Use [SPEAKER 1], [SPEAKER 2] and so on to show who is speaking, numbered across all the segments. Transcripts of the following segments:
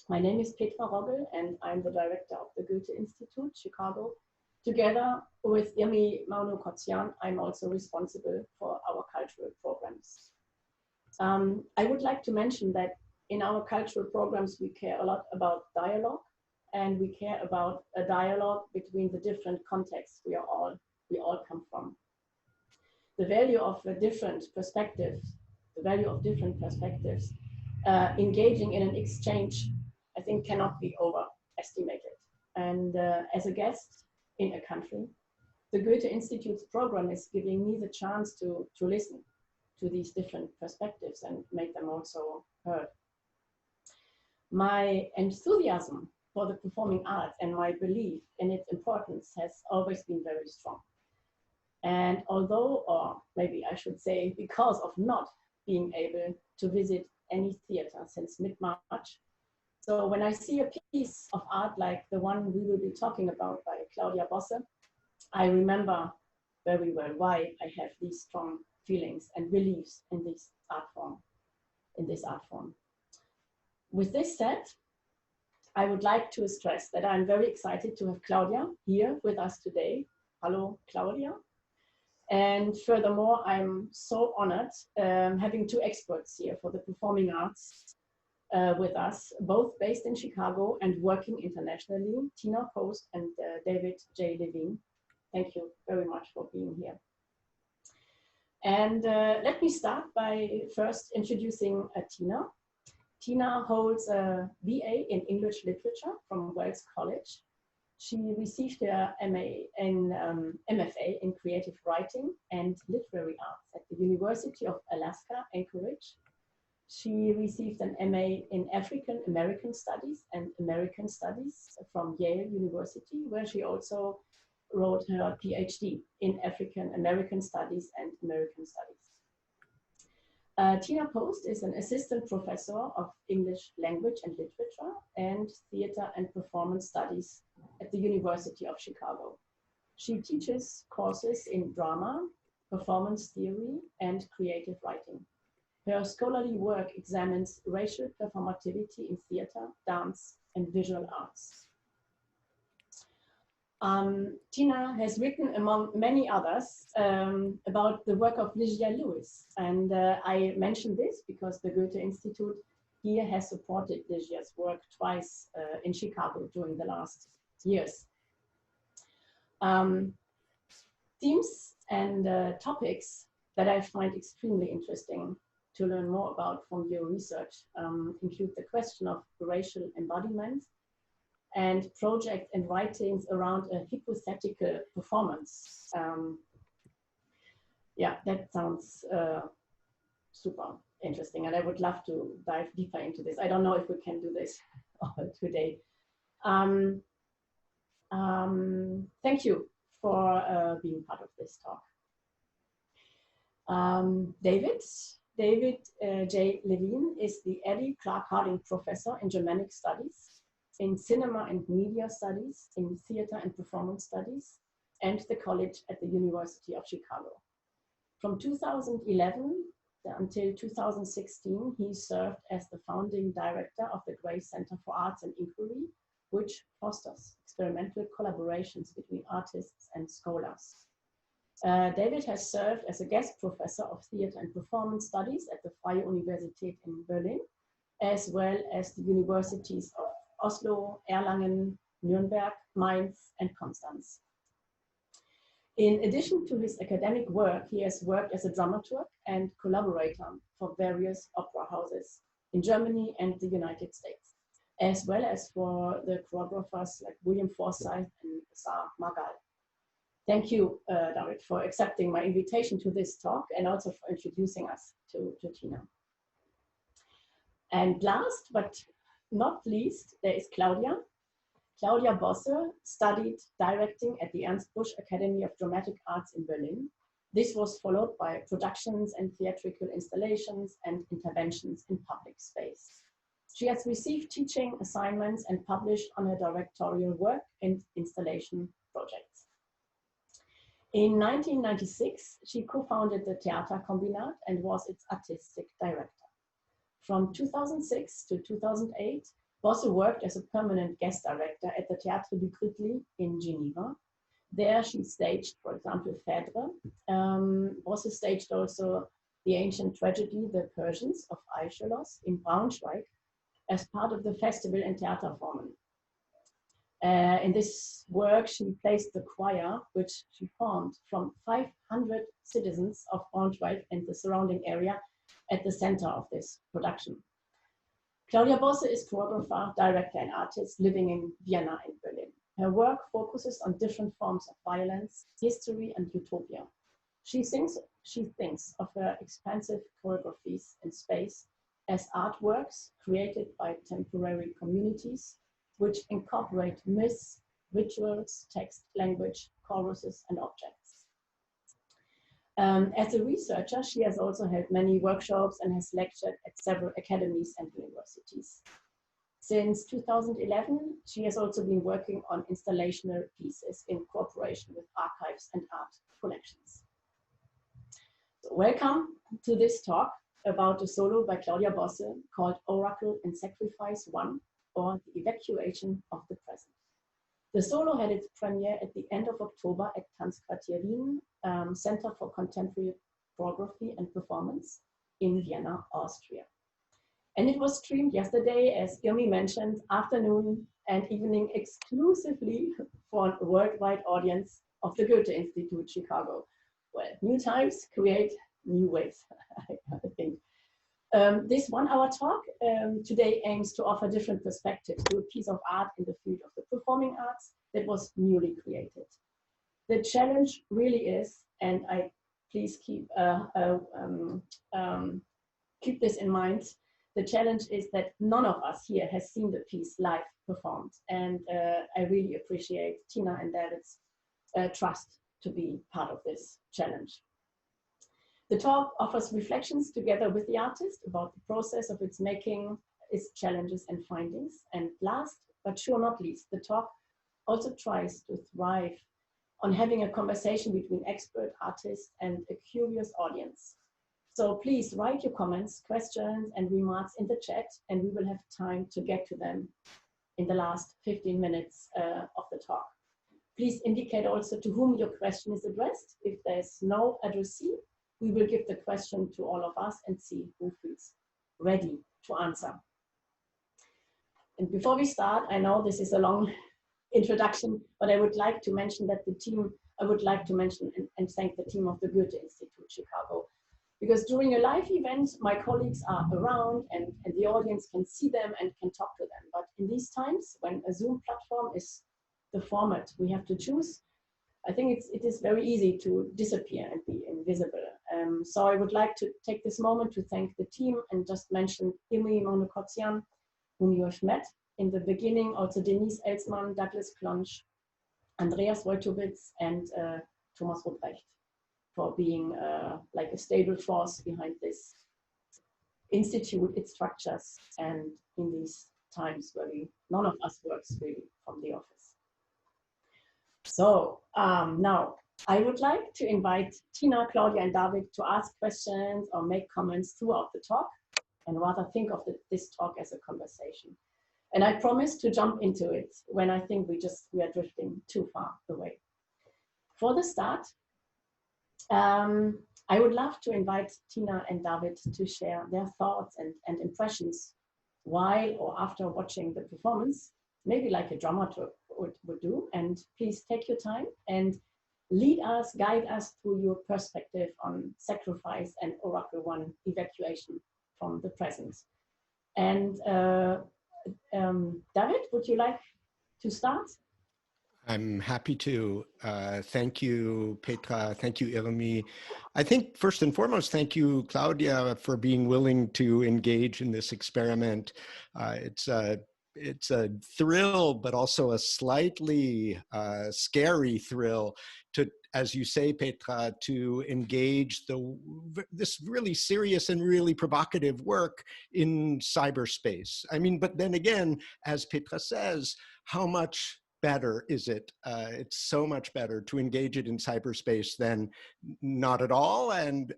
[SPEAKER 1] My name is Petra Roggel, and I'm the director of the Goethe-Institut Chicago. Together with Irmi Mauno-Kotzian, I'm also responsible for our cultural programs. I would like to mention that in our cultural programs, we care a lot about dialogue, and we care about a dialogue between the different contexts we all come from. The value of different perspectives, engaging in an exchange, I think, cannot be overestimated. And as a guest in a country, the Goethe-Institut's program is giving me the chance to listen to these different perspectives and make them also heard. My enthusiasm for the performing arts and my belief in its importance has always been very strong. And although, or maybe I should say, because of not being able to visit any theater since mid-March, so when I see a piece of art like the one we will be talking about by Claudia Bosse, I remember very well why I have these strong feelings and beliefs in this art form. With this said, I would like to stress that I'm very excited to have Claudia here with us today. Hello, Claudia. And furthermore, I'm so honored having two experts here for the performing arts with us, both based in Chicago and working internationally, Tina Post and David J. Levin. Thank you very much for being here. And let me start by first introducing Tina. Tina holds a BA in English Literature from Wells College. She received her MFA in Creative Writing and Literary Arts at the University of Alaska, Anchorage. She received an MA in African American Studies and American Studies from Yale University, where she also wrote her PhD in African American Studies and American Studies. Tina Post is an assistant professor of English language and literature and theater and performance studies at the University of Chicago. She teaches courses in drama, performance theory, and creative writing. Her scholarly work examines racial performativity in theater, dance, and visual arts. Tina has written, among many others, about the work of Ligia Lewis. And I mention this because the Goethe-Institut here has supported Ligia's work twice in Chicago during the last years. Themes and topics that I find extremely interesting to learn more about from your research include the question of racial embodiment and projects and writings around a hypothetical performance. Yeah, that sounds super interesting, and I would love to dive deeper into this. I don't know if we can do this today. Thank you for being part of this talk. David J. Levin is the Addie Clark Harding Professor in Germanic Studies, in Cinema and Media Studies, in Theater and Performance Studies, and the college at the University of Chicago. From 2011 until 2016, he served as the founding director of the Gray Center for Arts and Inquiry, which fosters experimental collaborations between artists and scholars. David has served as a guest professor of theater and performance studies at the Freie Universität in Berlin, as well as the universities of Oslo, Erlangen, Nuremberg, Mainz, and Constance. In addition to his academic work, he has worked as a dramaturg and collaborator for various opera houses in Germany and the United States, as well as for the choreographers like William Forsythe and Sarah Margal. Thank you, David, for accepting my invitation to this talk and also for introducing us to Tina. And last but not least, there is Claudia. Claudia Bosse studied directing at the Ernst Busch Academy of Dramatic Arts in Berlin. This was followed by productions and theatrical installations and interventions in public space. She has received teaching assignments and published on her directorial work and installation projects. In 1996, she co-founded the Theaterkombinat and was its artistic director. From 2006 to 2008, Bosse worked as a permanent guest director at the Théâtre du Critli in Geneva. There she staged, for example, Phèdre. Bosse staged also the ancient tragedy, The Persians of Aeschylus in Braunschweig, as part of the festival in Theaterformen. In this work, she placed the choir, which she formed from 500 citizens of Braunschweig and the surrounding area, at the center of this production. Claudia Bosse is choreographer, director, and artist living in Vienna and Berlin. Her work focuses on different forms of violence, history, and utopia. She thinks of her expansive choreographies in space as artworks created by temporary communities, which incorporate myths, rituals, text, language, choruses, and objects. As a researcher, she has also held many workshops and has lectured at several academies and universities. Since 2011, she has also been working on installational pieces in cooperation with archives and art collections. So welcome to this talk about a solo by Claudia Bosse called Oracle and Sacrifice 1, or the Evacuation of the Present. The solo had its premiere at the end of October at Tanzquartier Wien, Center for Contemporary Choreography and Performance in Vienna, Austria. And it was streamed yesterday, as Irmi mentioned, afternoon and evening exclusively for a worldwide audience of the Goethe-Institut Chicago. Well, new times create new ways, I think. This 1 hour talk today aims to offer different perspectives to a piece of art in the field of the performing arts that was newly created. The challenge really is, and I please keep this in mind, the challenge is that none of us here has seen the piece live performed. And I really appreciate Tina and David's trust to be part of this challenge. The talk offers reflections together with the artist about the process of its making, its challenges and findings. And last, but sure not least, the talk also tries to thrive on having a conversation between expert artists and a curious audience. So please write your comments, questions, and remarks in the chat, and we will have time to get to them in the last 15 minutes of the talk. Please indicate also to whom your question is addressed. If there's no addressee, we will give the question to all of us and see who feels ready to answer. And before we start, I know this is a long introduction, but I would like to mention that the team, I would like to mention and thank the team of the Goethe-Institut Chicago. Because during a live event, my colleagues are around and the audience can see them and can talk to them. But in these times, when a Zoom platform is the format we have to choose, I think it is very easy to disappear and be invisible. So I would like to take this moment to thank the team and just mention Imi Monokotsian, whom you have met in the beginning, also Denise Elsmann, Douglas Klonsch, Andreas Wojtowicz, and Thomas Rupprecht for being like a stable force behind this institute, its structures, and in these times where none of us works really from the office. So now I would like to invite Tina, Claudia, and David to ask questions or make comments throughout the talk and rather think of this talk as a conversation. And I promise to jump into it when I think we are drifting too far away. For the start, I would love to invite Tina and David to share their thoughts and impressions while or after watching the performance, maybe like a dramaturg would do. And please take your time and lead us, guide us through your perspective on Sacrifice and Oracle 1 Evacuation from the Present. And David, would you like to start?
[SPEAKER 2] I'm happy to. Thank you, Petra. Thank you, Irmi. I think first and foremost, thank you, Claudia, for being willing to engage in this experiment. It's a thrill, but also a slightly scary thrill to, as you say, Petra, to engage this really serious and really provocative work in cyberspace. I mean, but then again, as Petra says, how much better is it? It's so much better to engage it in cyberspace than not at all, and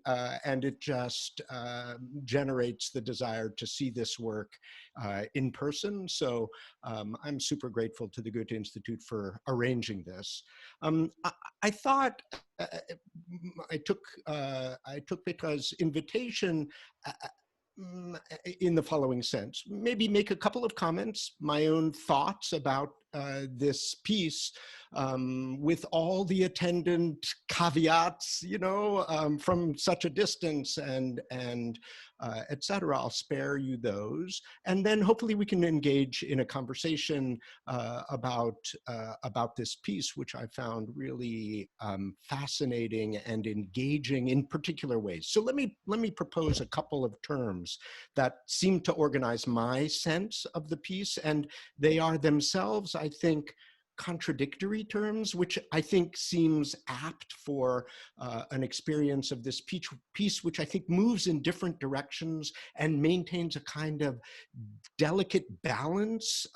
[SPEAKER 2] it just generates the desire to see this work in person. So I'm super grateful to the Goethe-Institut for arranging this. I thought I took Petra's invitation in the following sense. Maybe make a couple of comments, my own thoughts about this piece, with all the attendant caveats, you know, from such a distance and et cetera. I'll spare you those. And then hopefully we can engage in a conversation about this piece, which I found really fascinating and engaging in particular ways. So let me propose a couple of terms that seem to organize my sense of the piece, and they are themselves, I think, contradictory terms, which I think seems apt for an experience of this piece, which I think moves in different directions and maintains a kind of delicate balance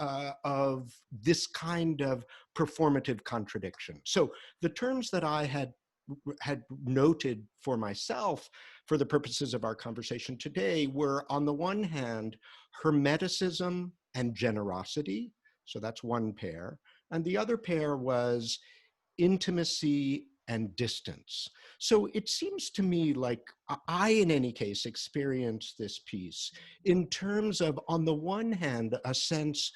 [SPEAKER 2] of this kind of performative contradiction. So the terms that I had noted for myself for the purposes of our conversation today were, on the one hand, hermeticism and generosity. So that's one pair. And the other pair was intimacy and distance. So it seems to me like I, in any case, experience this piece in terms of, on the one hand, a sense,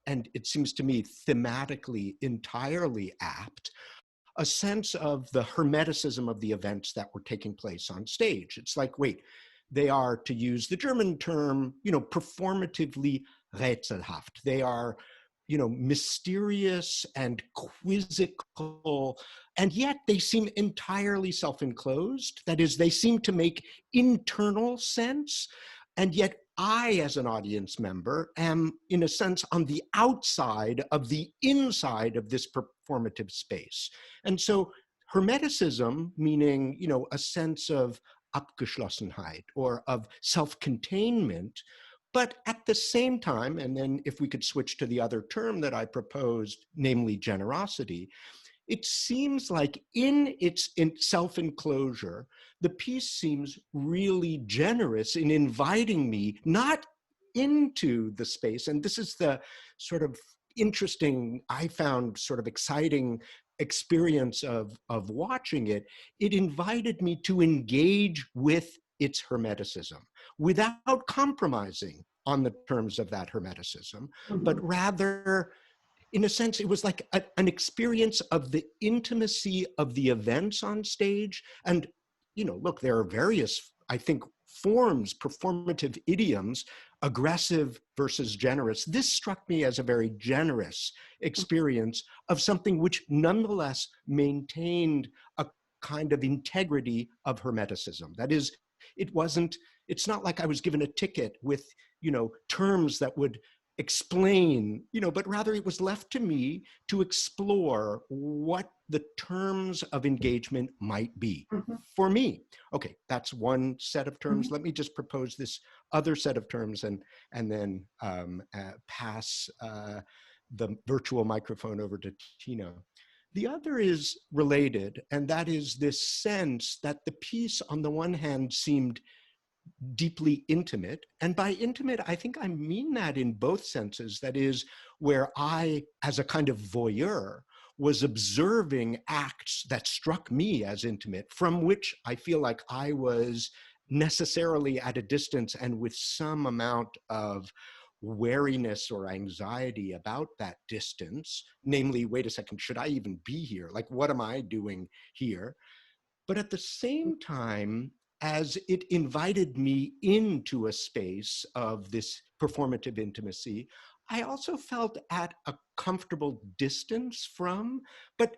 [SPEAKER 2] and it seems to me thematically entirely apt, a sense of the hermeticism of the events that were taking place on stage. It's like, wait, they are, to use the German term, you know, performatively rätselhaft. They are, you know, mysterious and quizzical, and yet they seem entirely self-enclosed. That is, they seem to make internal sense, and yet I, as an audience member, am, in a sense, on the outside of the inside of this performative space. And so hermeticism, meaning, you know, a sense of Abgeschlossenheit or of self-containment, but at the same time, and then if we could switch to the other term that I proposed, namely generosity, it seems like in its self-enclosure, the piece seems really generous in inviting me not into the space. And this is the sort of interesting, I found sort of exciting experience of watching it. It invited me to engage with its hermeticism without compromising on the terms of that hermeticism, but rather, in a sense, it was like an experience of the intimacy of the events on stage. And, you know, look, there are various, I think, forms, performative idioms, aggressive versus generous. This struck me as a very generous experience of something which nonetheless maintained a kind of integrity of hermeticism. That is, it's not like I was given a ticket with, you know, terms that would explain, you know, but rather it was left to me to explore what the terms of engagement might be for me. Okay, that's one set of terms. Let me just propose this other set of terms and then pass the virtual microphone over to Tina. The other is related, and that is this sense that the piece, on the one hand, seemed deeply intimate. And by intimate, I think I mean that in both senses. That is, where I, as a kind of voyeur, was observing acts that struck me as intimate, from which I feel like I was necessarily at a distance and with some amount of wariness or anxiety about that distance. Namely, wait a second, should I even be here? Like, what am I doing here? But at the same time, as it invited me into a space of this performative intimacy, I also felt at a comfortable distance from, but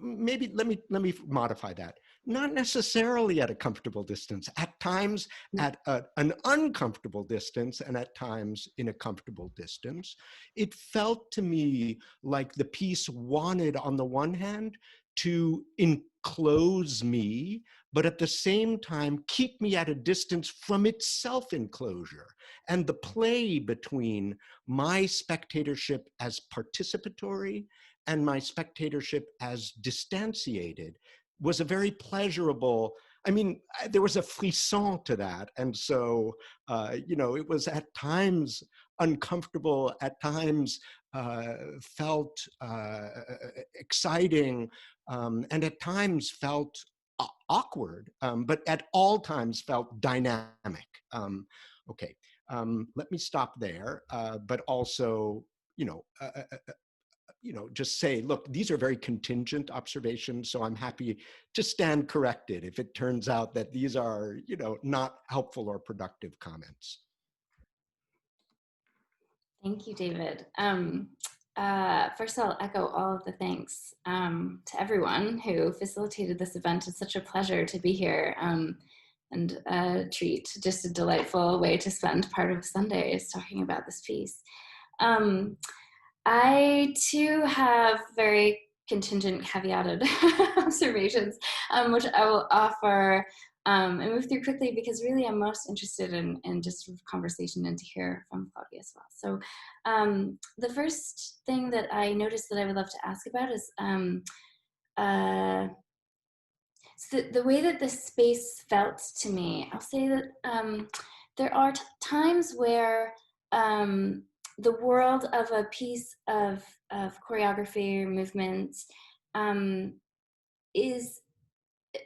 [SPEAKER 2] maybe let me modify that. Not necessarily at a comfortable distance, at times at an uncomfortable distance, and at times in a comfortable distance. It felt to me like the piece wanted, on the one hand, to enclose me, but at the same time, keep me at a distance from its self-enclosure. And the play between my spectatorship as participatory and my spectatorship as distantiated was a very pleasurable, I mean, there was a frisson to that. And so, it was at times uncomfortable, at times felt exciting, and at times felt awkward, but at all times felt dynamic. Okay, let me stop there, but also, just say, look, these are very contingent observations, so I'm happy to stand corrected if it turns out that these are, not helpful or productive comments.
[SPEAKER 3] Thank you, David. First, I'll echo all of the thanks to everyone who facilitated this event. It's such a pleasure to be here, and a treat, just a delightful way to spend part of Sundays talking about this piece. I too have very contingent caveated observations, which I will offer and move through quickly because really I'm most interested in just sort of conversation and to hear from Claudia as well. So the first thing that I noticed that I would love to ask about is so the way that the space felt to me. I'll say that there are times where the world of a piece of choreography or movement is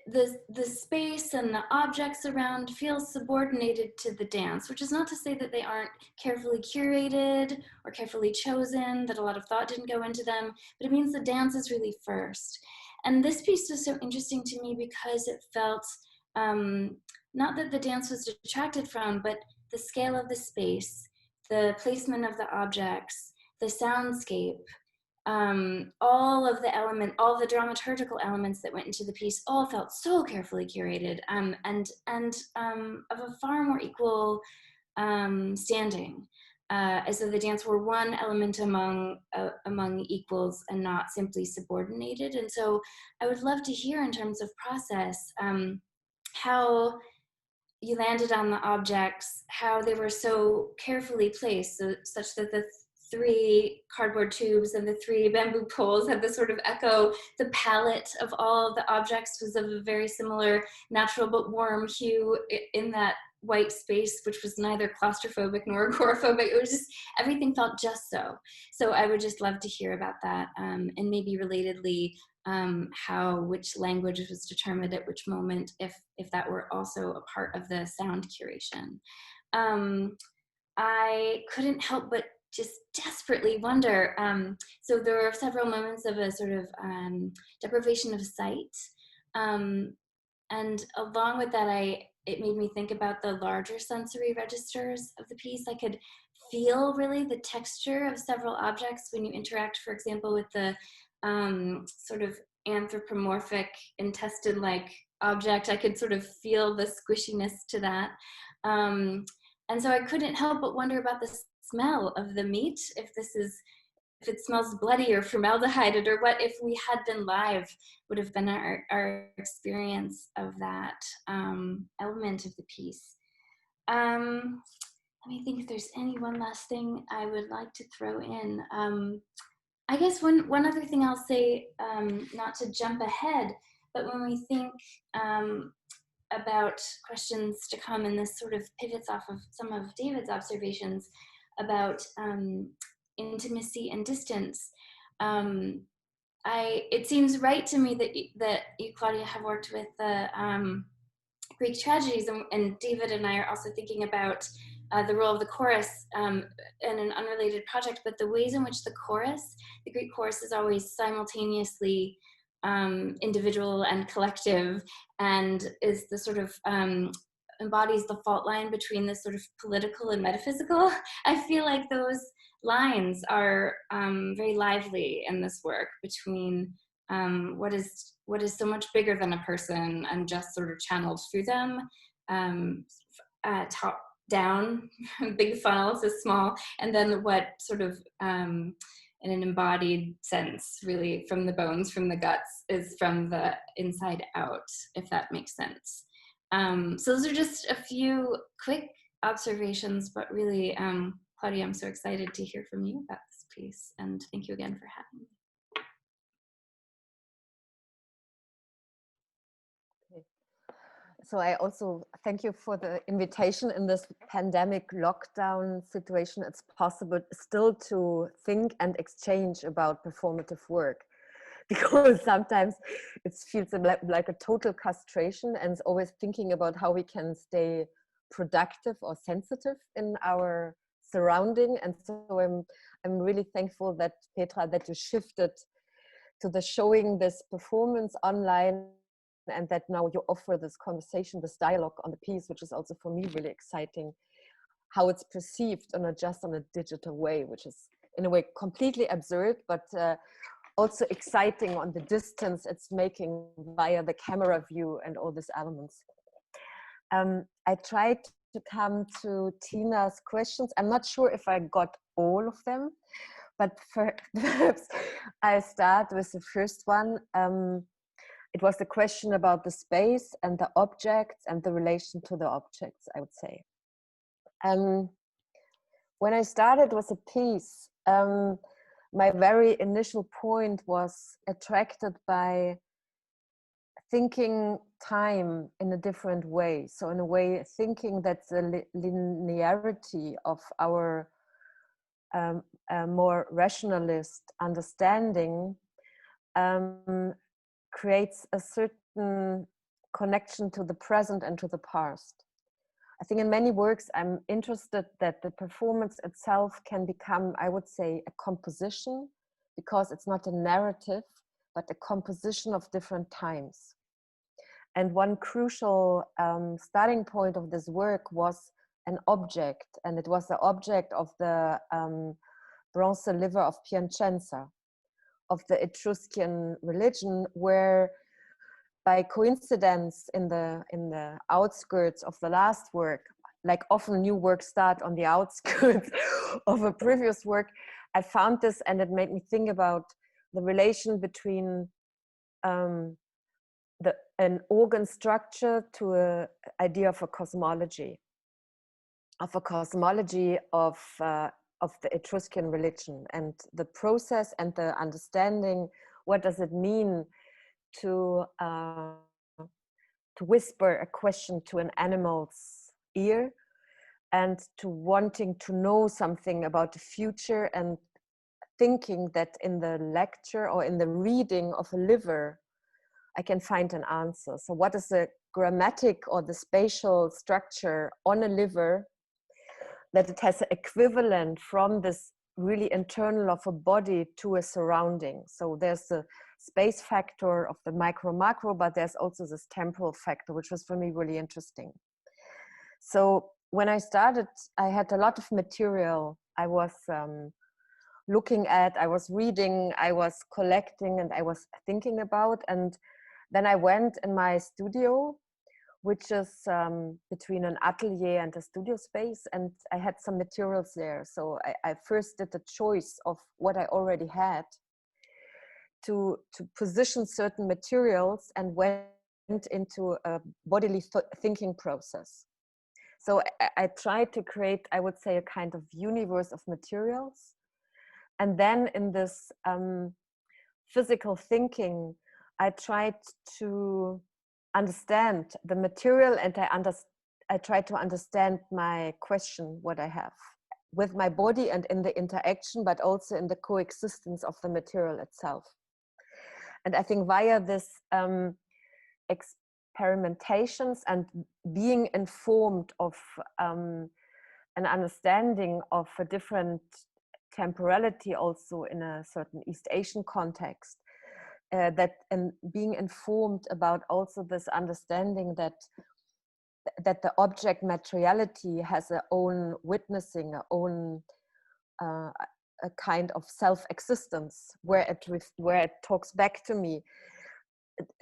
[SPEAKER 3] the space and the objects around feel subordinated to the dance, which is not to say that they aren't carefully curated or carefully chosen, that a lot of thought didn't go into them, but it means the dance is really first. And this piece was so interesting to me because it felt not that the dance was detracted from, but the scale of the space, the placement of the objects, the soundscape, all of the all the dramaturgical elements that went into the piece all felt so carefully curated and of a far more equal standing, as though the dance were one element among equals and not simply subordinated. And so I would love to hear in terms of process how you landed on the objects, how they were so carefully placed, such that the 3 cardboard tubes and the 3 bamboo poles had this sort of echo. The palette of all of the objects was of a very similar natural but warm hue in that white space, which was neither claustrophobic nor agoraphobic. It was just, everything felt just so. So I would just love to hear about that, and maybe relatedly, how which language was determined at which moment, if that were also a part of the sound curation. I couldn't help but just desperately wonder. So there were several moments of a sort of deprivation of sight. And along with that, it made me think about the larger sensory registers of the piece. I could feel really the texture of several objects when you interact, for example, with the sort of anthropomorphic intestine-like object. I could sort of feel the squishiness to that. And so I couldn't help but wonder about the smell of the meat, if it smells bloody or formaldehyde, or what if we had been live would have been our experience of that element of the piece. Let me think if there's any one last thing I would like to throw in. I guess one other thing I'll say, not to jump ahead, but when we think about questions to come, and this sort of pivots off of some of David's observations about intimacy and distance. It seems right to me that you, Claudia, have worked with the Greek tragedies, and David and I are also thinking about the role of the chorus in an unrelated project, but the ways in which the Greek chorus is always simultaneously individual and collective, and is the sort of embodies the fault line between this sort of political and metaphysical. I feel like those lines are very lively in this work between what is so much bigger than a person and just sort of channeled through them, top down, big funnel to small, and then what sort of in an embodied sense, really from the bones, from the guts, is from the inside out, if that makes sense. So those are just a few quick observations, but really, Claudia, I'm so excited to hear from you about this piece, and thank you again for having me.
[SPEAKER 4] So I also thank you for the invitation. In this pandemic lockdown situation, it's possible still to think and exchange about performative work, because sometimes it feels like a total castration, and always thinking about how we can stay productive or sensitive in our surrounding. And so I'm really thankful that, Petra, that you shifted to the showing this performance online, and that now you offer this conversation, this dialogue on the piece, which is also for me really exciting, how it's perceived and not just on a digital way, which is in a way completely absurd, but also exciting on the distance it's making via the camera view and all these elements. I tried to come to Tina's questions. I'm not sure if I got all of them, but perhaps I start with the first one. It was the question about the space and the objects and the relation to the objects, I would say. When I started with a piece, my very initial point was attracted by thinking time in a different way. So in a way, thinking that the linearity of our more rationalist understanding creates a certain connection to the present and to the past. I think in many works, I'm interested that the performance itself can become, I would say, a composition, because it's not a narrative, but a composition of different times. And one crucial starting point of this work was an object, and it was the object of the bronze liver of Piacenza, of the Etruscan religion, where by coincidence in the outskirts of the last work, like often new works start on the outskirts of a previous work, I found this, and it made me think about the relation between an organ structure to an idea of a cosmology of the Etruscan religion, and the process and the understanding, what does it mean to whisper a question to an animal's ear, and to wanting to know something about the future, and thinking that in the lecture or in the reading of a liver, I can find an answer. So what is the grammatic or the spatial structure on a liver, that it has an equivalent from this really internal of a body to a surrounding. So there's the space factor of the micro-macro, but there's also this temporal factor, which was for me really interesting. So when I started, I had a lot of material. I was looking at, I was reading, I was collecting, and I was thinking about. And then I went in my studio, which is between an atelier and a studio space, and I had some materials there. So I first did the choice of what I already had to position certain materials, and went into a bodily thinking process. So I tried to create, I would say, a kind of universe of materials. And then in this physical thinking, I tried to understand the material, and I try to understand my question, what I have with my body, and in the interaction, but also in the coexistence of the material itself. And I think via this experimentations and being informed of an understanding of a different temporality, also in a certain East Asian context, and being informed about also this understanding that the object materiality has a own witnessing, a own a kind of self-existence, where it talks back to me.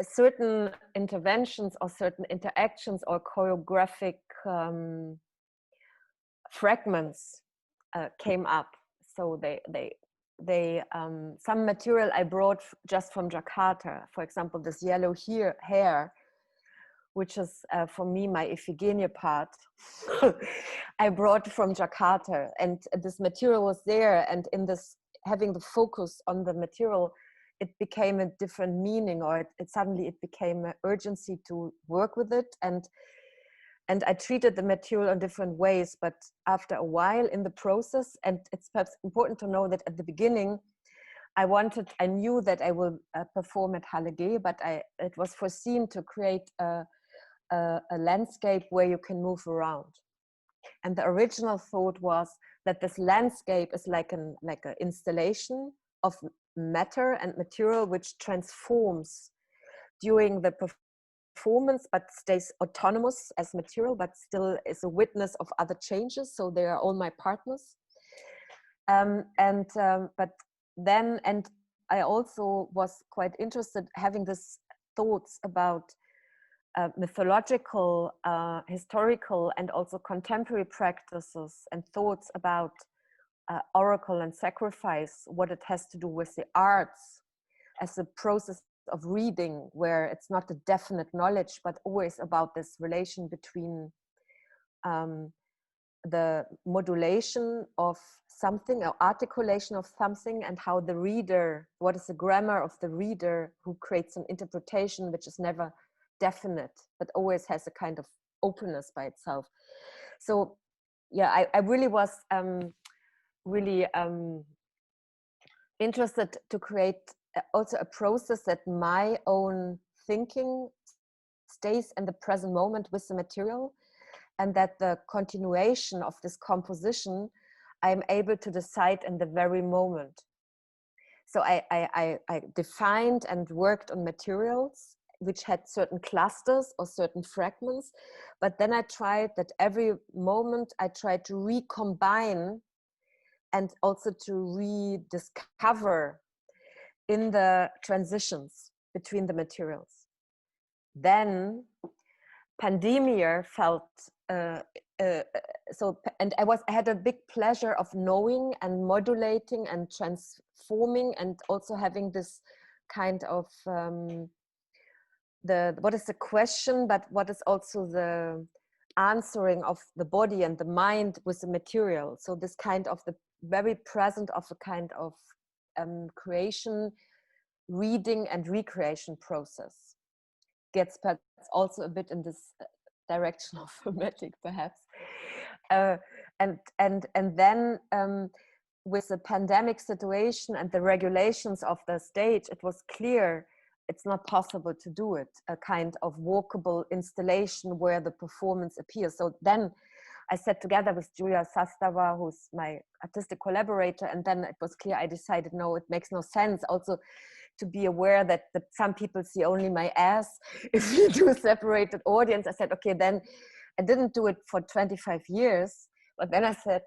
[SPEAKER 4] Certain interventions or certain interactions or choreographic fragments came up. So they some material I brought just from Jakarta, for example, this yellow hair, which is for me my Iphigenia part. I brought from Jakarta, and this material was there, and in this having the focus on the material it became a different meaning, or it suddenly it became an urgency to work with it. And I treated the material in different ways, but after a while in the process, and it's perhaps important to know that at the beginning, I knew that I will perform at Halle G, but it was foreseen to create a landscape where you can move around. And the original thought was that this landscape is like an installation of matter and material which transforms during the performance, but stays autonomous as material, but still is a witness of other changes. So they are all my partners. But then, and I also was quite interested having this thoughts about mythological, historical, and also contemporary practices and thoughts about oracle and sacrifice, what it has to do with the arts as a process of reading, where it's not a definite knowledge, but always about this relation between the modulation of something or articulation of something, and how the reader, what is the grammar of the reader who creates an interpretation which is never definite, but always has a kind of openness by itself. So yeah, I really was interested to create also a process that my own thinking stays in the present moment with the material, and that the continuation of this composition I'm able to decide in the very moment. So I defined and worked on materials which had certain clusters or certain fragments, but then I tried that every moment I tried to recombine and also to rediscover in the transitions between the materials. Then pandemia felt so, and I had a big pleasure of knowing and modulating and transforming, and also having this kind of what is the question, but what is also the answering of the body and the mind with the material. So this kind of the very present of a kind of creation, reading and recreation process gets perhaps also a bit in this direction of hermetic, perhaps. And then with the pandemic situation and the regulations of the stage, it was clear it's not possible to do it, a kind of walkable installation where the performance appears. So then I sat together with Julia Sastava, who's my artistic collaborator, and then it was clear, I decided, no, it makes no sense also to be aware that some people see only my ass if you do a separated audience. I said, okay, then I didn't do it for 25 years, but then I said,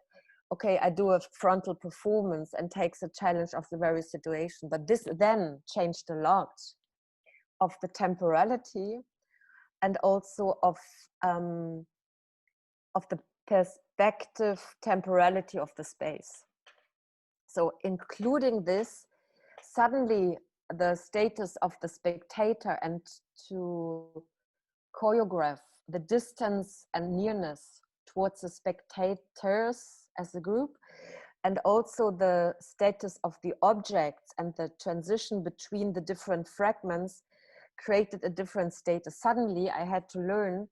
[SPEAKER 4] okay, I do a frontal performance and takes the challenge of the very situation. But this then changed a lot of the temporality and also of the perspective temporality of the space. So including this, suddenly the status of the spectator and to choreograph the distance and nearness towards the spectators as a group, and also the status of the objects and the transition between the different fragments created a different status. Suddenly I had to learn,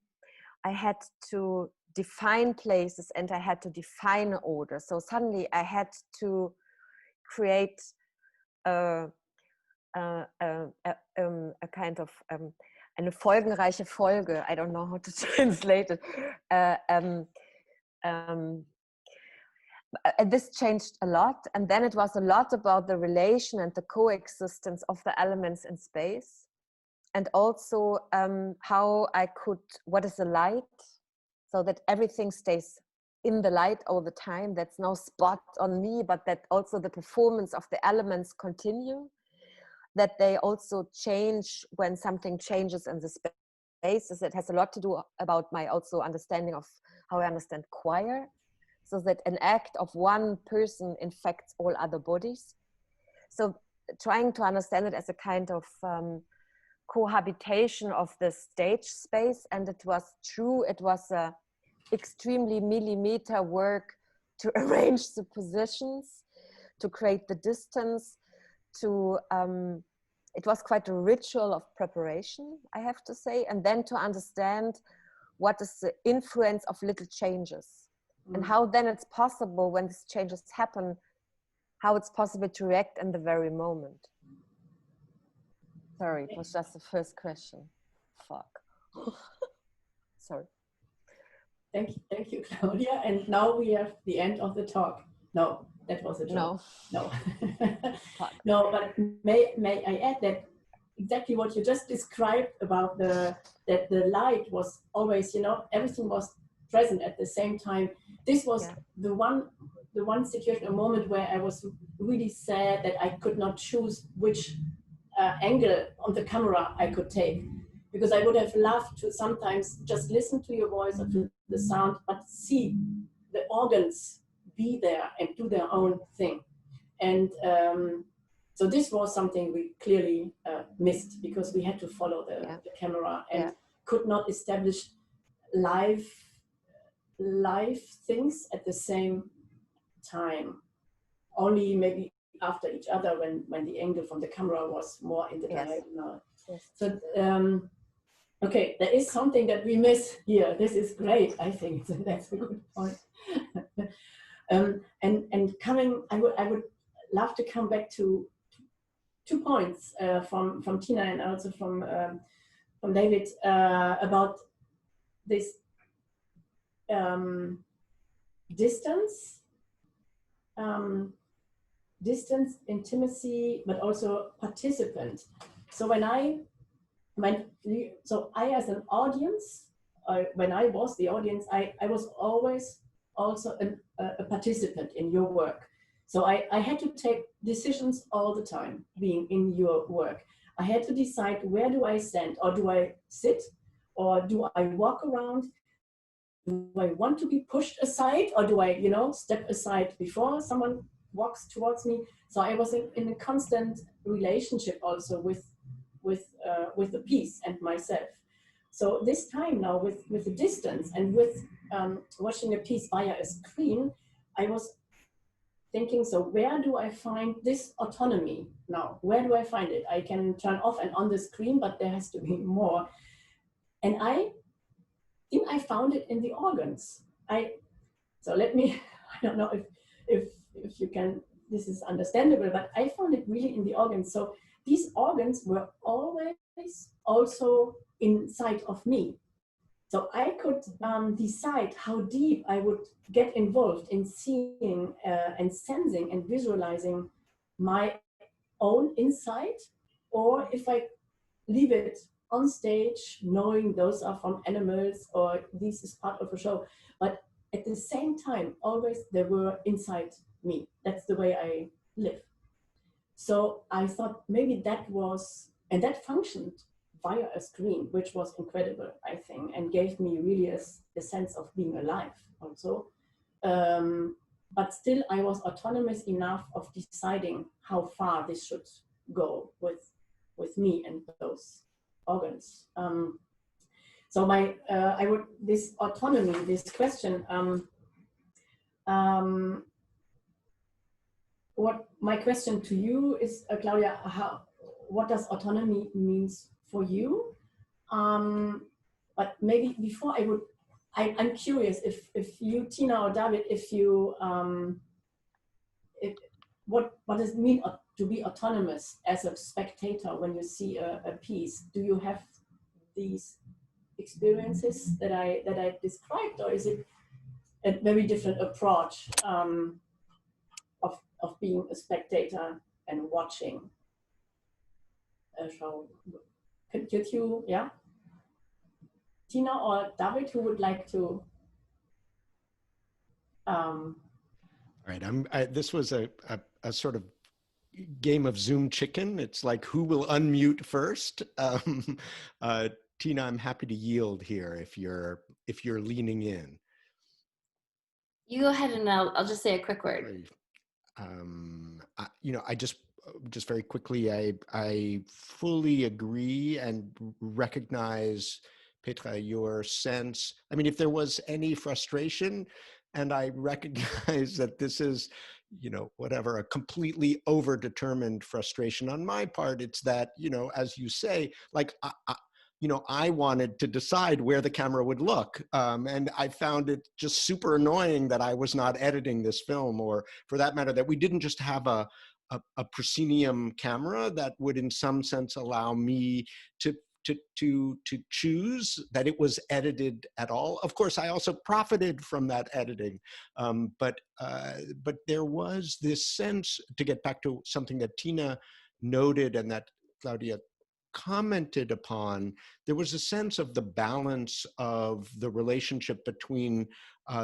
[SPEAKER 4] I had to define places and I had to define order. So suddenly I had to create a kind of eine folgenreiche Folge. I don't know how to translate it. And this changed a lot. And then it was a lot about the relation and the coexistence of the elements in space. And also how I could, what is the light? So that everything stays in the light all the time. That's no spot on me, but that also the performance of the elements continue. That they also change when something changes in the spaces. It has a lot to do about my also understanding of how I understand choir. So that an act of one person infects all other bodies. So trying to understand it as a kind of cohabitation of the stage space. And it was true, it was a extremely millimeter work to arrange the positions, to create the distance, to, it was quite a ritual of preparation, I have to say, and then to understand what is the influence of little changes and how then it's possible when these changes happen, how it's possible to react in the very moment. Sorry, it was just the first question. Fuck. Sorry.
[SPEAKER 1] Thank you, Claudia. And now we have the end of the talk. No, that was a joke. No. No, but may I add that exactly what you just described about that the light was always, you know, everything was present at the same time. This was the one situation, a moment where I was really sad that I could not choose which angle on the camera I could take, because I would have loved to sometimes just listen to your voice or to the sound, but see the organs be there and do their own thing. And so this was something we clearly missed, because we had to follow the camera and could not establish live things at the same time. Only maybe after each other when the angle from the camera was more in the diagonal.
[SPEAKER 4] Yes.
[SPEAKER 1] So okay, there is something that we miss here. This is great, I think. That's a good point. And coming, I would love to come back to 2 points from Tina and also from David about this distance, intimacy, but also participant. So so I as an audience, when I was the audience, I was always also a participant in your work. So I had to take decisions all the time being in your work. I had to decide, where do I stand, or do I sit, or do I walk around? Do I want to be pushed aside, or do I, you know, step aside before someone walks towards me? So I was in a constant relationship also with the piece and myself. So this time now with the distance and with watching a piece via a screen, I was thinking, so where do I find this autonomy now? Where do I find it? I can turn off and on the screen, but there has to be more. And I think I found it in the organs. So let me, I don't know if you can, this is understandable, but I found it really in the organs. So these organs were always also inside of me. So I could decide how deep I would get involved in seeing and sensing and visualizing my own inside, or if I leave it on stage, knowing those are from animals or this is part of a show. But at the same time, always they were inside me. That's the way I live. So I thought maybe that was, and that functioned via a screen, which was incredible, I think, and gave me really a sense of being alive also. But still I was autonomous enough of deciding how far this should go with me and those organs. So this autonomy, this question, what my question to you is, Claudia, what does autonomy means for you? But maybe before I'm curious if you, Tina or David, what does it mean to be autonomous as a spectator when you see a piece? Do you have these experiences that I described, or is it a very different approach of being a spectator and watching a show? Could you, yeah? Tina or David, who would like to?
[SPEAKER 2] All right, this was a sort of game of Zoom chicken. It's like, who will unmute first? Tina, I'm happy to yield here if you're leaning in.
[SPEAKER 3] You go ahead, and I'll just say a quick word.
[SPEAKER 2] I just very quickly, I fully agree and recognize, Petra, your sense. I mean, if there was any frustration, and I recognize that this is, whatever, a completely overdetermined frustration on my part. It's that, as you say, like, I wanted to decide where the camera would look. And I found it just super annoying that I was not editing this film, or for that matter, that we didn't just have a proscenium camera that would in some sense allow me to choose that it was edited at all. Of course, I also profited from that editing, but there was this sense, to get back to something that Tina noted and that Claudia commented upon, there was a sense of the balance of the relationship between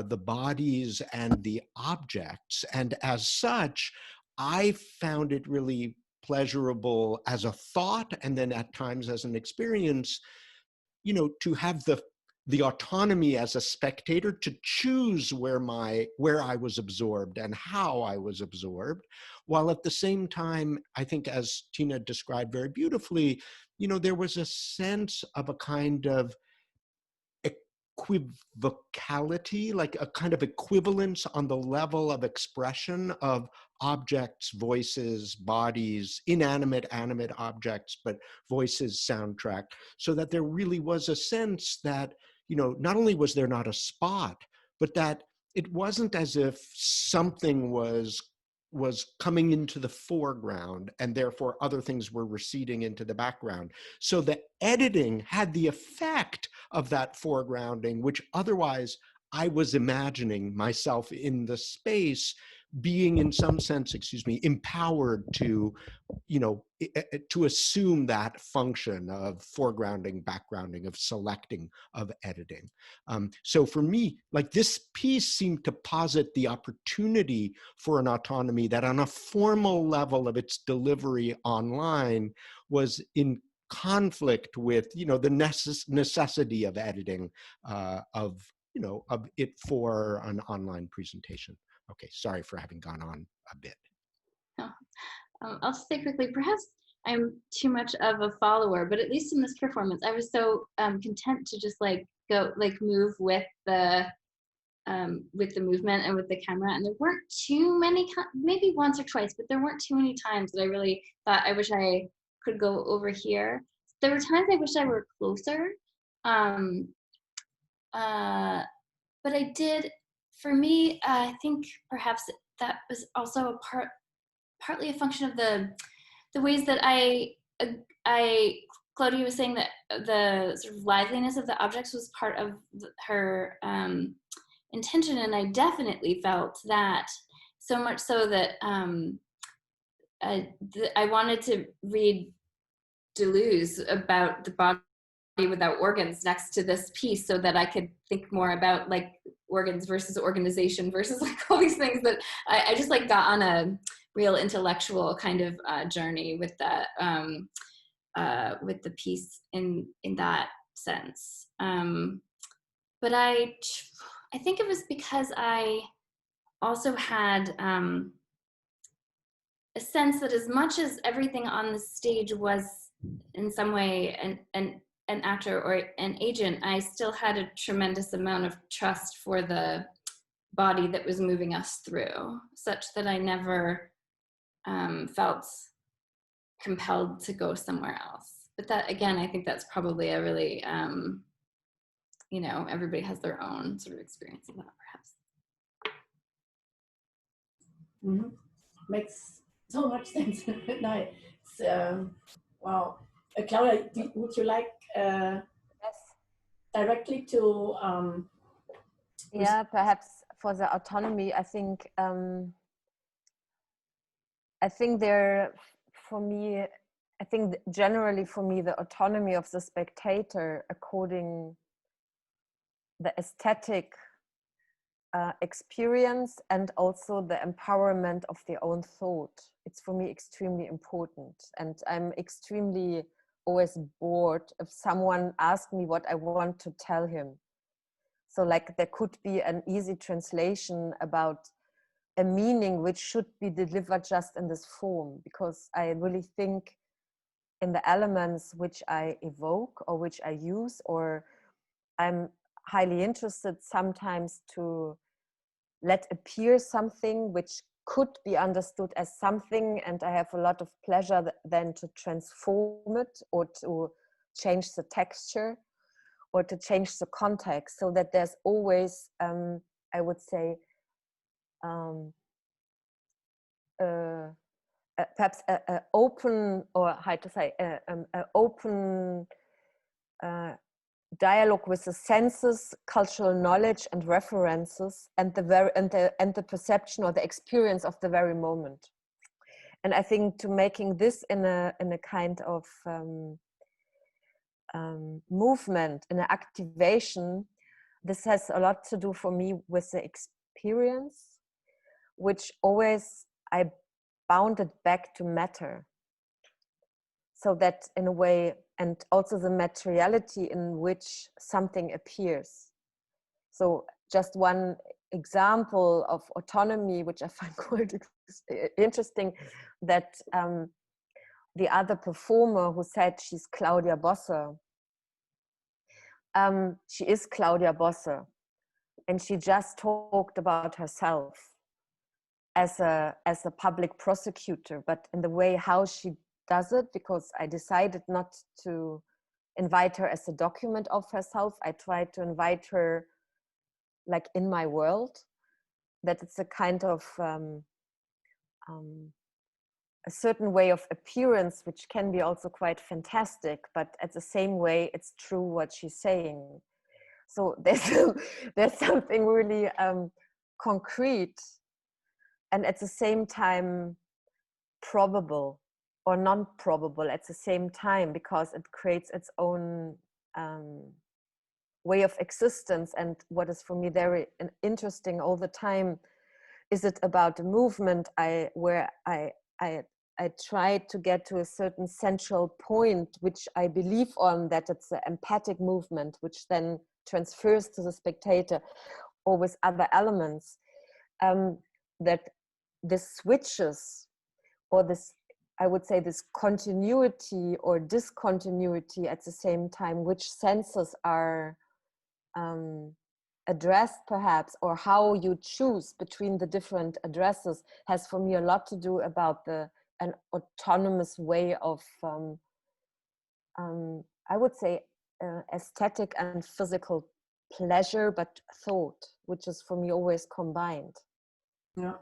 [SPEAKER 2] the bodies and the objects, and as such, I found it really pleasurable as a thought, and then at times as an experience, to have the autonomy as a spectator to choose where I was absorbed and how I was absorbed, while at the same time, I think, as Tina described very beautifully, there was a sense of a kind of equivocality, like a kind of equivalence on the level of expression of objects, voices, bodies, inanimate, animate objects, but voices, soundtrack, so that there really was a sense that, not only was there not a spot, but that it wasn't as if something was coming into the foreground and therefore other things were receding into the background. So the editing had the effect of that foregrounding, which otherwise I was imagining myself in the space being in some sense, empowered to, to assume that function of foregrounding, backgrounding, of selecting, of editing. So for me, like, this piece seemed to posit the opportunity for an autonomy that on a formal level of its delivery online was in conflict with, the necessity of editing, of it for an online presentation. Okay, sorry for having gone on a bit.
[SPEAKER 3] I'll say quickly, perhaps I'm too much of a follower, but at least in this performance, I was so content to just move with the movement and with the camera. And there weren't too many, maybe once or twice, but there weren't too many times that I really thought, I wish I could go over here. There were times I wish I were closer. But I did, for me, I think perhaps that was also partly a function of the ways that Claudia was saying that the sort of liveliness of the objects was part of her intention, and I definitely felt that, so much so that I wanted to read Deleuze about the body without organs next to this piece, so that I could think more about like organs versus organization versus like all these things that I just like got on a real intellectual kind of journey with that with the piece in that sense. But I think it was because I also had a sense that as much as everything on the stage was in some way an actor or an agent, I still had a tremendous amount of trust for the body that was moving us through, such that I never felt compelled to go somewhere else. But that, again, I think that's probably a really, everybody has their own sort of experience of that, perhaps.
[SPEAKER 1] Mm-hmm. Makes so much sense. Nice. Wow. Claudia, would you like
[SPEAKER 4] Yes.
[SPEAKER 1] directly to
[SPEAKER 4] yeah, perhaps for the autonomy, I think there, for me, I think generally for me, the autonomy of the spectator according the aesthetic experience and also the empowerment of their own thought. It's for me extremely important. And I'm extremely always bored if someone asks me what I want to tell him. So like there could be an easy translation about a meaning which should be delivered just in this form, because I really think in the elements which I evoke or which I use, or I'm highly interested sometimes to let appear something which could be understood as something, and I have a lot of pleasure then to transform it or to change the texture or to change the context, so that there's always, I would say, perhaps a open, or how to say, a open dialogue with the senses, cultural knowledge and references, and the perception or the experience of the very moment. And I think to making this in a kind of movement, in an activation, this has a lot to do for me with the experience, which always I bound it back to matter. So that in a way, and also the materiality in which something appears. So just one example of autonomy, which I find quite interesting, that the other performer who said she's Claudia Bosse, she is Claudia Bosse, and she just talked about herself as a public prosecutor, but in the way how she does it, because I decided not to invite her as a document of herself. I tried to invite her like in my world, that it's a kind of a certain way of appearance, which can be also quite fantastic, but at the same way, it's true what she's saying. So there's something really concrete and at the same time probable or non-probable at the same time, because it creates its own way of existence. And what is for me very interesting all the time, is it about a movement where I tried to get to a certain central point, which I believe on, that it's an empathic movement, which then transfers to the spectator, or with other elements, that this switches, or this, I would say, this continuity or discontinuity at the same time, which senses are addressed perhaps, or how you choose between the different addresses, has for me a lot to do about an autonomous way of, I would say, aesthetic and physical pleasure, but thought, which is for me always combined.
[SPEAKER 1] Yeah,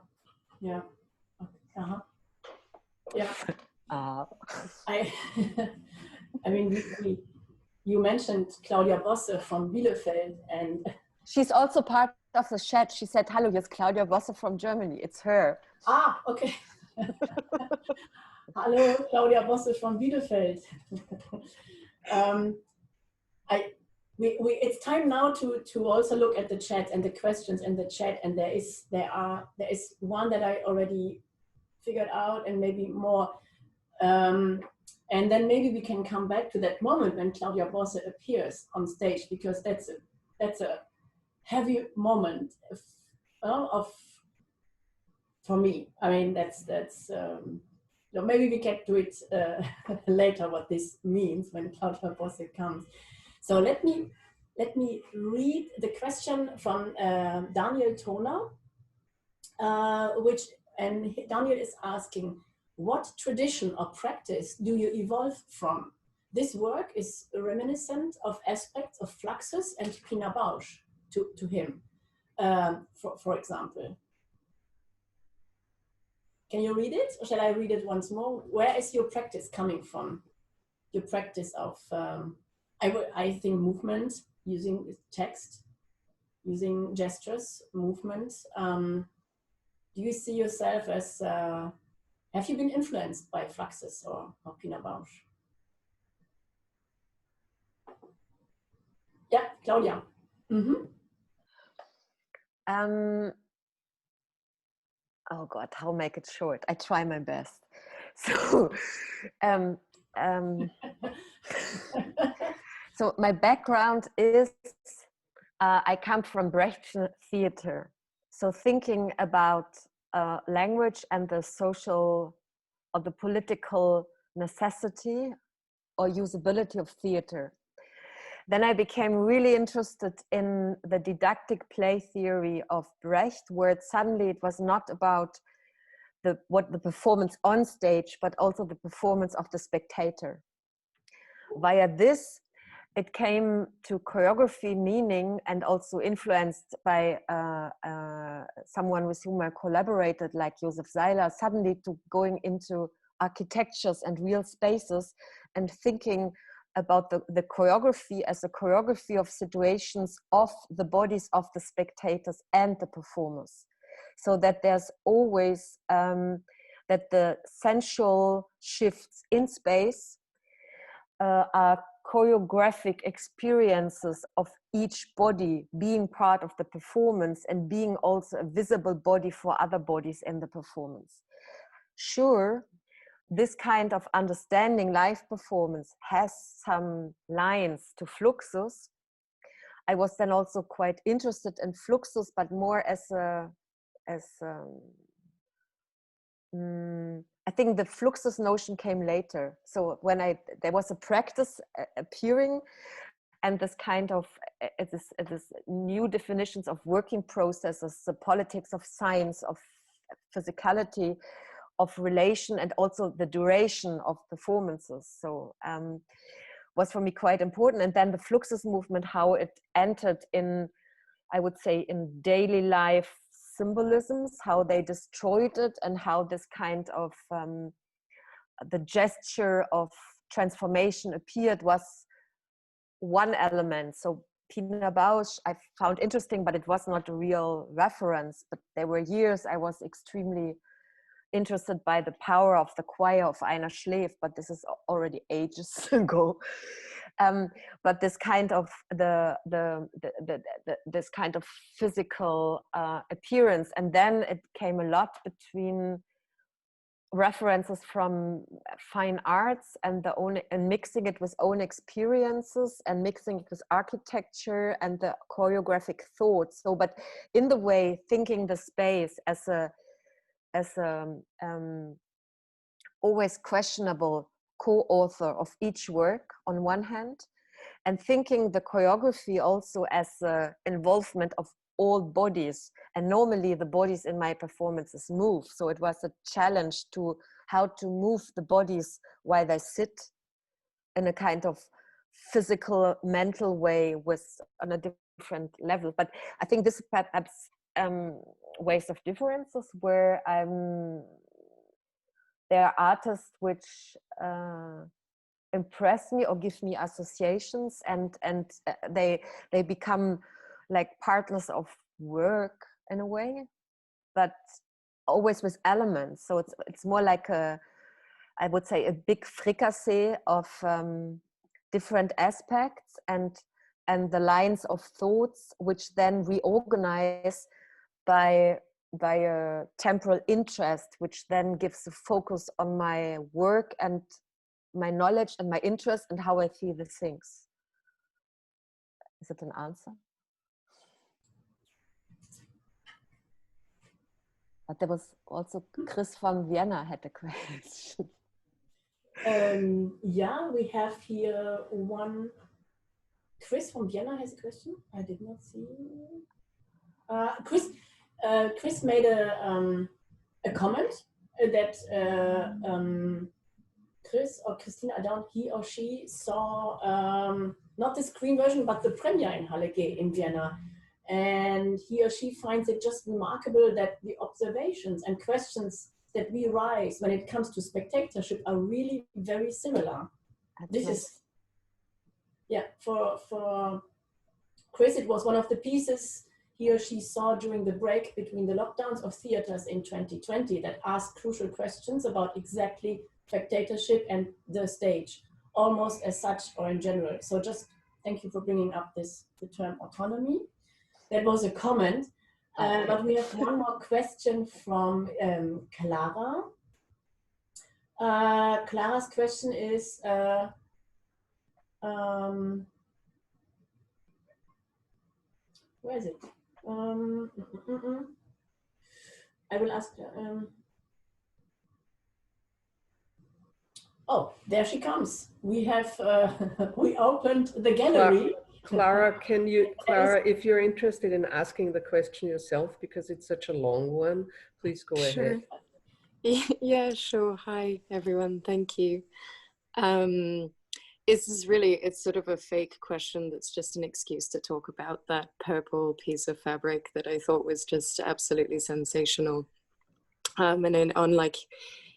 [SPEAKER 1] yeah, yeah. I mean, you mentioned Claudia Bosse from Bielefeld, and
[SPEAKER 4] she's also part of the chat. She said, "Hello, here's Claudia Bosse from Germany." It's her.
[SPEAKER 1] Ah, okay. Hello, Claudia Bosse from Bielefeld. It's time now to also look at the chat and the questions in the chat, and there is one that I already figured out, and maybe more, and then maybe we can come back to that moment when Claudia Bosse appears on stage, because that's a heavy moment of for me. I mean, that's maybe we get to it later, what this means when Claudia Bosse comes. So let me read the question from Daniel Toner, and Daniel is asking, what tradition or practice do you evolve from? This work is reminiscent of aspects of Fluxus and Pina Bausch to him, for example. Can you read it, or shall I read it once more? Where is your practice coming from? Your practice of, I think, movement, using text, using gestures, movements. Do you see yourself as, have you been influenced by Fluxus or Pina Bausch? Yeah, Claudia. Mm-hmm.
[SPEAKER 4] Oh God, how make it short? I try my best. So, so my background is, I come from Brechtian theater. So thinking about language and the social or the political necessity or usability of theater. Then I became really interested in the didactic play theory of Brecht, where suddenly it was not about what the performance on stage, but also the performance of the spectator. Via this, it came to choreography meaning, and also influenced by someone with whom I collaborated, like Josef Seiler, suddenly to going into architectures and real spaces and thinking about the choreography as a choreography of situations of the bodies of the spectators and the performers. So that there's always, that the sensual shifts in space are choreographic experiences of each body being part of the performance and being also a visible body for other bodies in the performance. Sure, this kind of understanding live performance has some lines to Fluxus. I was then also quite interested in Fluxus, but more as I think the Fluxus notion came later. So when there was a practice appearing, and this kind of this new definitions of working processes, the politics of science, of physicality, of relation, and also the duration of performances. So was for me quite important. And then the Fluxus movement, how it entered in, I would say, in daily life symbolisms, how they destroyed it, and how this kind of the gesture of transformation appeared was one element. So Pina Bausch I found interesting, but it was not a real reference. But there were years I was extremely interested by the power of the choir of Einer Schläft, but this is already ages ago. But this kind of this kind of physical appearance, and then it came a lot between references from fine arts and mixing it with own experiences and mixing it with architecture and the choreographic thoughts. So, but in the way, thinking the space as a always questionable co-author of each work on one hand, and thinking the choreography also as involvement of all bodies, and normally the bodies in my performances move, so it was a challenge to how to move the bodies while they sit in a kind of physical mental way with on a different level. But I think this perhaps ways of differences where there are artists which impress me or give me associations, and they become like partners of work in a way, but always with elements. So it's more like I would say a big fricassee of different aspects and the lines of thoughts, which then reorganize by a temporal interest, which then gives a focus on my work and my knowledge and my interest and how I see the things. Is it an answer? But there was also Chris from Vienna had a question.
[SPEAKER 1] Yeah, we have here one. Chris from Vienna has a question. I did not see. Chris made a comment that Chris or Christina, I don't, he or she saw not the screen version, but the premiere in Halle G in Vienna. And he or she finds it just remarkable that the observations and questions that we raise when it comes to spectatorship are really very similar. This is, yeah, for Chris, it was one of the pieces he or she saw during the break between the lockdowns of theaters in 2020 that asked crucial questions about exactly spectatorship and the stage, almost as such or in general. So just thank you for bringing up the term autonomy. That was a comment, but we have one more question from Clara. Clara's question is, where is it? I will ask. Oh, there she comes. We have we opened the gallery.
[SPEAKER 5] Clara, if you're interested in asking the question yourself, because it's such a long one, please go ahead.
[SPEAKER 6] Yeah, sure. Hi, everyone. Thank you. It's sort of a fake question that's just an excuse to talk about that purple piece of fabric that I thought was just absolutely sensational. And then on like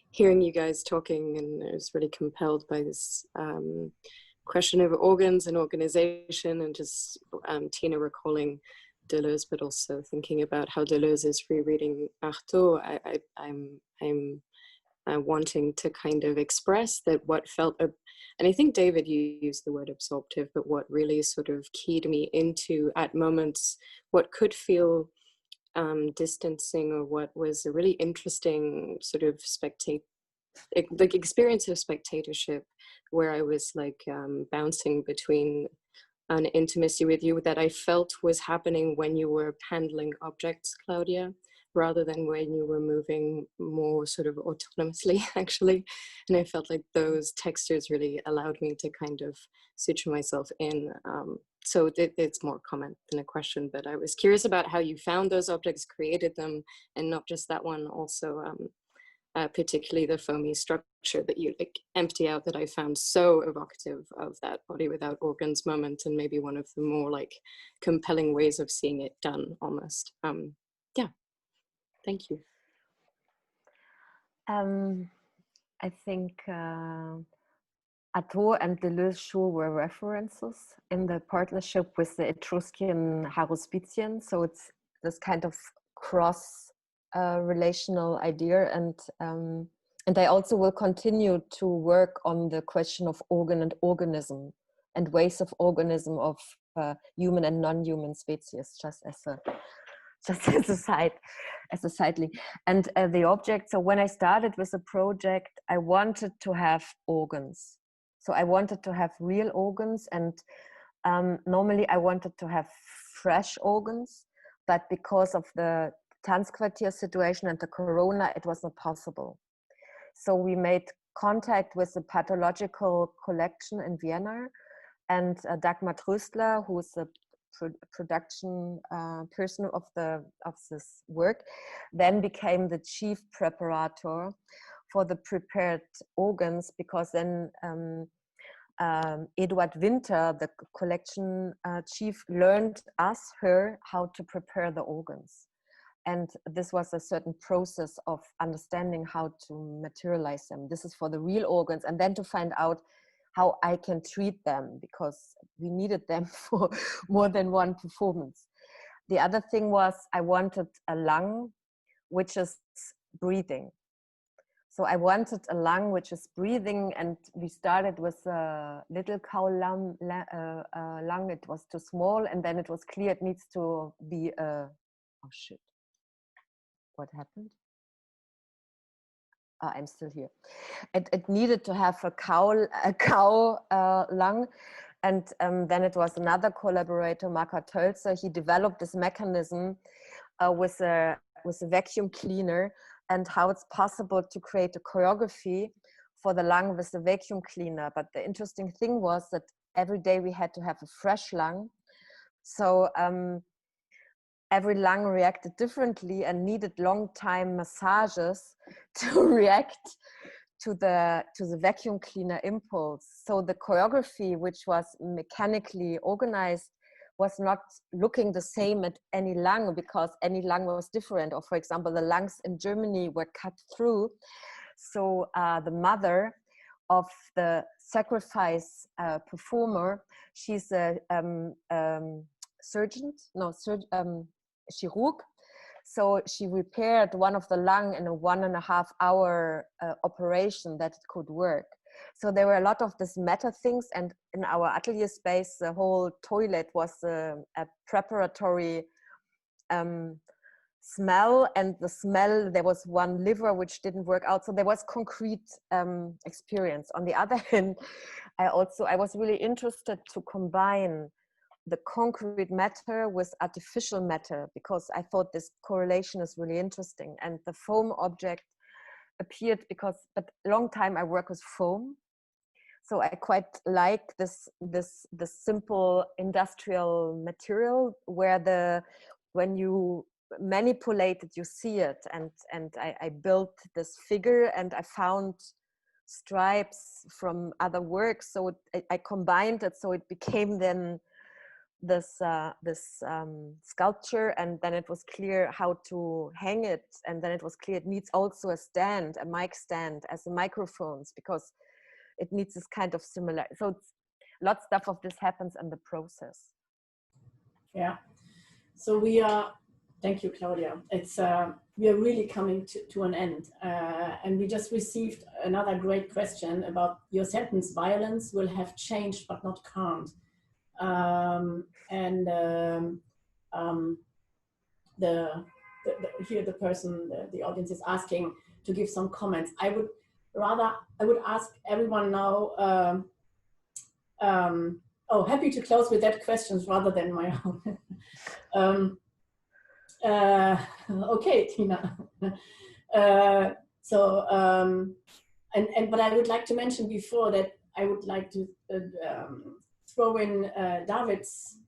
[SPEAKER 6] hearing you guys talking, and I was really compelled by this question of organs and organization, and just Tina recalling Deleuze, but also thinking about how Deleuze is rereading Artaud. I'm wanting to kind of express that what felt, and I think David, you used the word absorptive, but what really sort of keyed me into at moments what could feel distancing, or what was a really interesting sort of like experience of spectatorship, where I was like bouncing between an intimacy with you that I felt was happening when you were handling objects, Claudia, rather than when you were moving more sort of autonomously, actually. And I felt like those textures really allowed me to kind of suture myself in. So it's more comment than a question, but I was curious about how you found those objects, created them, and not just that one, also particularly the foamy structure that you like empty out, that I found so evocative of that body without organs moment, and maybe one of the more like compelling ways of seeing it done almost. Yeah, thank you.
[SPEAKER 4] I think Artaud and Deleuze sure were references in the partnership with the Etruscan haruspician. So it's this kind of cross relational idea, and I also will continue to work on the question of organ and organism, and ways of organism of human and non-human species, just as a side link. And the object. So when I started with the project, I wanted to have organs. So I wanted to have real organs, and normally I wanted to have fresh organs, but because of the Tanzquartier situation and the corona, it was not possible. So we made contact with the pathological collection in Vienna, and Dagmar Tröstler, who is the production person of this work, then became the chief preparator for the prepared organs, because then Eduard Winter, the collection chief, learned her how to prepare the organs. And this was a certain process of understanding how to materialize them. This is for the real organs, and then to find out how I can treat them, because we needed them for more than one performance. The other thing was I wanted a lung which is breathing. So I wanted a lung which is breathing, and we started with a little cow lung. It was too small, and then it was clear it needs to be a, oh shit, what happened? I'm still here. It needed to have a cow lung, and then it was another collaborator, Marka Tölzer. He developed this mechanism with a vacuum cleaner, and how it's possible to create a choreography for the lung with a vacuum cleaner. But the interesting thing was that every day we had to have a fresh lung. So every lung reacted differently and needed long time massages to react to the vacuum cleaner impulse. So the choreography, which was mechanically organized, was not looking the same at any lung, because any lung was different. Or for example, the lungs in Germany were cut through. So the mother of the sacrifice performer, she's a chirurg. So she repaired one of the lung in a 1.5 hour operation that it could work. So there were a lot of this meta things, and in our atelier space, the whole toilet was a preparatory smell, and the smell, there was one liver which didn't work out. So there was concrete experience. On the other hand, I was really interested to combine the concrete matter with artificial matter, because I thought this correlation is really interesting. And the foam object appeared because, but long time I work with foam. So I quite like this simple industrial material where when you manipulated, you see it. And I built this figure, and I found stripes from other works. So I combined it, so it became then this sculpture, and then it was clear how to hang it, and then it was clear it needs also a stand, a mic stand, as the microphones, because it needs this kind of similar. So it's, lots of this happens in the process.
[SPEAKER 1] Yeah. So we are. Thank you, Claudia. It's we are really coming to an end, and we just received another great question about your sentence. Violence will have changed, but not calmed. Here the person, the audience is asking to give some comments. I would ask everyone now. Happy to close with that questions rather than my own. Okay, Tina. But I would like to mention before that I would like to throw in David's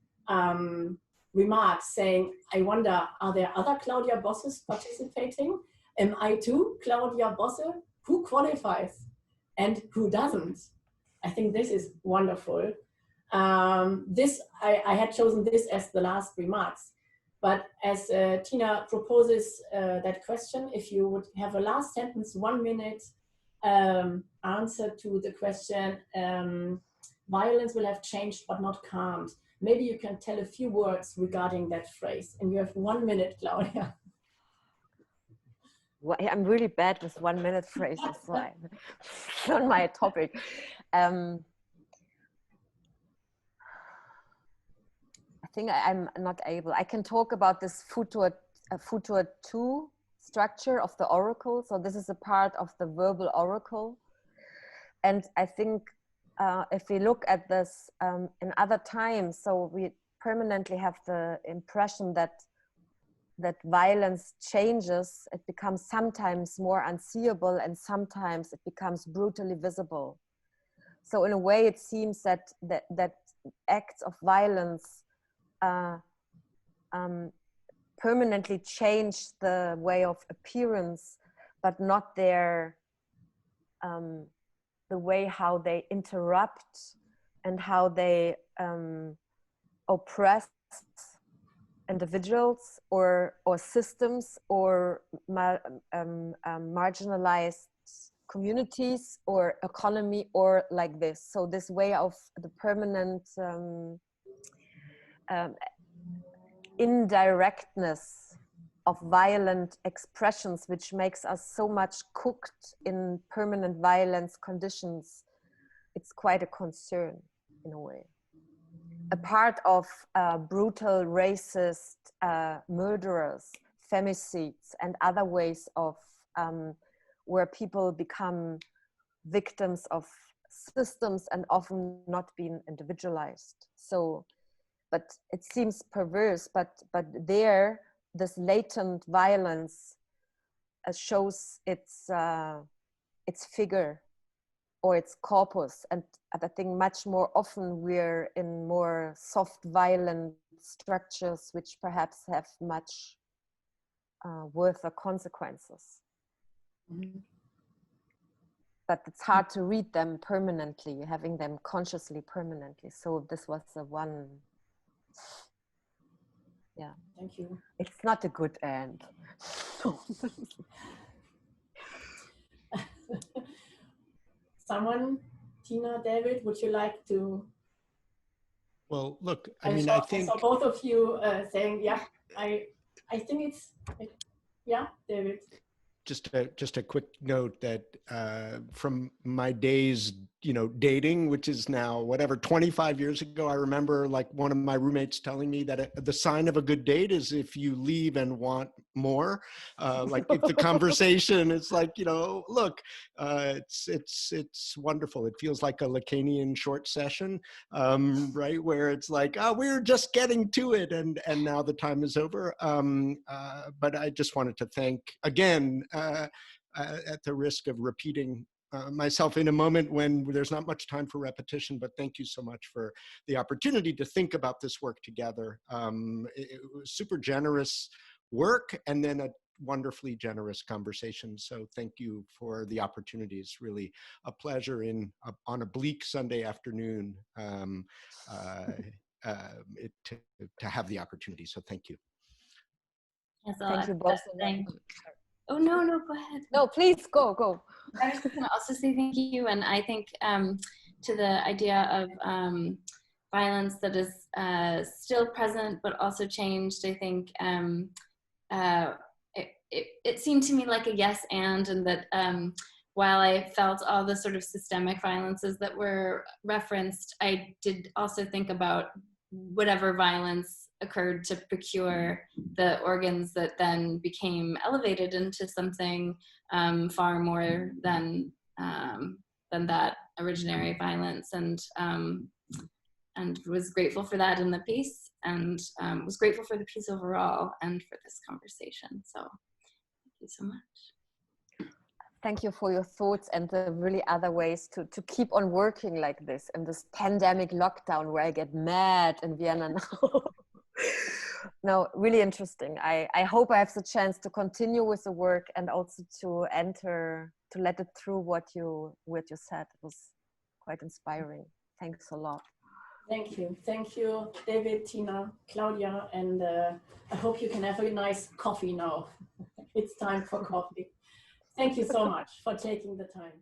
[SPEAKER 1] remarks saying, I wonder, are there other Claudia Bosses participating? Am I too Claudia Bosse? Who qualifies and who doesn't? I think this is wonderful. I had chosen this as the last remarks, but as Tina proposes that question, if you would have a last sentence, 1 minute answer to the question, violence will have changed but not calmed. Maybe you can tell a few words regarding that phrase, and you have 1 minute, Claudia.
[SPEAKER 4] Well, I'm really bad with 1 minute phrases, so it's not my topic. I think I'm not able. I can talk about this futur 2 structure of the oracle. So this is a part of the verbal oracle. And I think if we look at this in other times, so we permanently have the impression that violence changes, it becomes sometimes more unseeable and sometimes it becomes brutally visible. So in a way it seems that acts of violence permanently change the way of appearance, but not the way how they interrupt and how they oppress individuals or systems or marginalized communities or economy or like this. So this way of the permanent indirectness of violent expressions, which makes us so much cooked in permanent violence conditions, it's quite a concern in a way. A part of brutal, racist murderers, femicides, and other ways of where people become victims of systems and often not being individualized. So, but it seems perverse, but there, this latent violence shows its figure or its corpus, and I think much more often we're in more soft violent structures which perhaps have much worse consequences. Mm-hmm. But it's hard to read them permanently, having them consciously permanently. So this was the one. Yeah.
[SPEAKER 1] Thank you.
[SPEAKER 4] It's not a good end.
[SPEAKER 1] Someone, Tina, David, would you like to?
[SPEAKER 2] Well, look,
[SPEAKER 1] I think saw both of you saying, yeah, I think it's, yeah, David.
[SPEAKER 2] Just a quick note that from my days, dating, which is now whatever 25 years ago, I remember like one of my roommates telling me that the sign of a good date is if you leave and want more. Like if the conversation is like, look, it's wonderful. It feels like a Lacanian short session, right, where it's like, oh, we're just getting to it, and now the time is over. But I just wanted to thank again. At the risk of repeating myself in a moment when there's not much time for repetition, but thank you so much for the opportunity to think about this work together. It was super generous work and then a wonderfully generous conversation. So thank you for the opportunity. It's really a pleasure on a bleak Sunday afternoon to have the opportunity. So thank you.
[SPEAKER 3] Yes,
[SPEAKER 4] Thank you both.
[SPEAKER 3] Oh, no, go ahead.
[SPEAKER 4] No, please go.
[SPEAKER 3] I was going to also say thank you. And I think to the idea of violence that is still present, but also changed, I think it seemed to me like a yes and that while I felt all the sort of systemic violences that were referenced, I did also think about whatever violence occurred to procure the organs that then became elevated into something far more than that originary violence, and was grateful for that in the piece, and was grateful for the piece overall and for this conversation. So thank you so much.
[SPEAKER 4] Thank you for your thoughts and the really other ways to keep on working like this in this pandemic lockdown where I get mad in Vienna now. No, really interesting. I hope I have the chance to continue with the work and also to let it through what you said. It was quite inspiring. Thanks a lot.
[SPEAKER 1] Thank you, David, Tina, Claudia, and I hope you can have a nice coffee now. It's time for coffee. Thank you so much for taking the time.